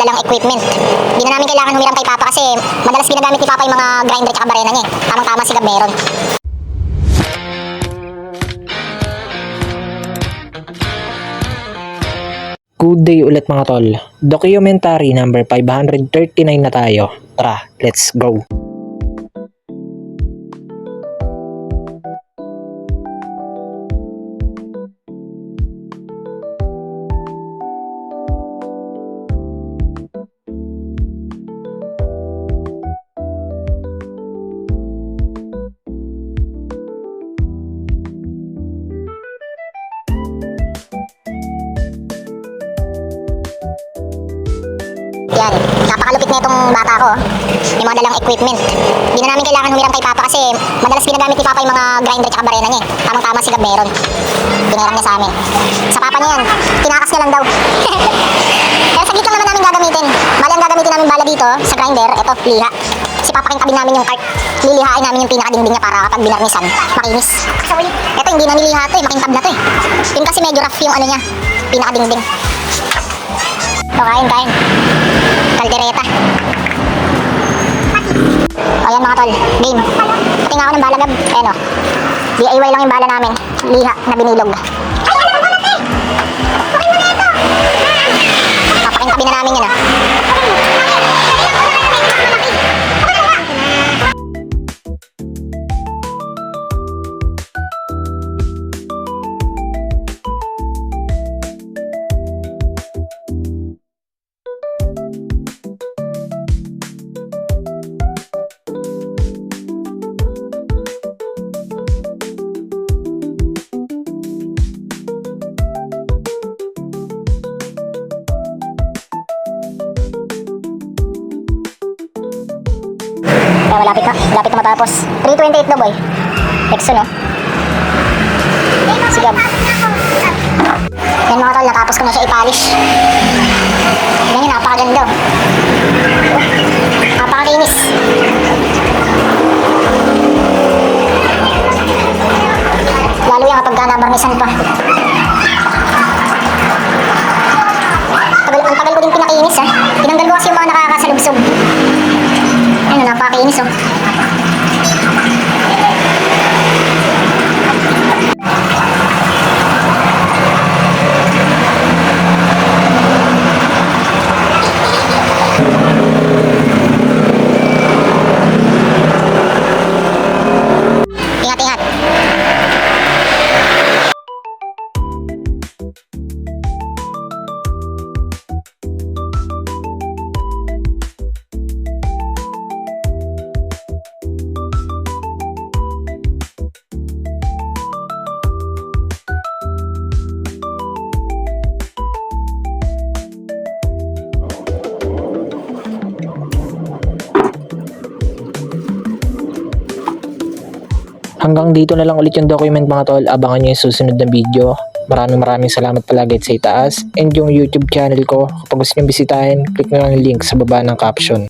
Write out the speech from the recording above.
dalang equipment. Hindi na namin kailangan humiram kay Papa kasi madalas ginagamit ni Papa yung mga grinder at barena niya. Tamang-tama si Gab meron. Good day ulit mga tol. Documentary number 539 na tayo. Tara, let's go. Yan, napakalupit na itong bata ko. May mga dalang equipment. Hindi na namin kailangan humiram kay Papa kasi madalas ginagamit ni Papa yung mga grinder at barena niya. Tamang-tama si Gab meron. Pinirang niya sa amin. Sa Papa niya yan, tinakas niya lang daw. Pero saglit lang naman namin gagamitin. Bali ang gagamitin namin bala dito sa grinder, ito, liha. Si Papa kintabing namin yung cart. Lilihain namin yung pinakadingding niya para kapag binarnisan, makinis. Ito hindi na niliha to eh, makintab na to eh. Yun kasi medyo rough yung ano niya, pinakadingding. So, kain. Kaldereta. O yan mga tol, game. Tingnan ako ng bala Gab. Ayan o. DIY lang yung bala namin. Liha na binilog. Papakintabi na namin yun ah. Malapit na matapos. 328 na boy. Exo no? Si Gab. Yan mga tol, natapos ko na siya i-polish. Yan yun, napakaganda. Napakakinis. Lalo yan kapag nabarnisan pa. Ang tagal ko din pinakinis ha. Tinanggal ko kasi yung mga nakakasalubsob. Ayun, napakainis oh. Ingat. Hanggang dito na lang ulit yung document mga tol. Abangan nyo yung susunod na video. Maraming salamat palagi sa itaas. And yung YouTube channel ko, kapag gusto nyo bisitahin, click nyo lang yung link sa baba ng caption.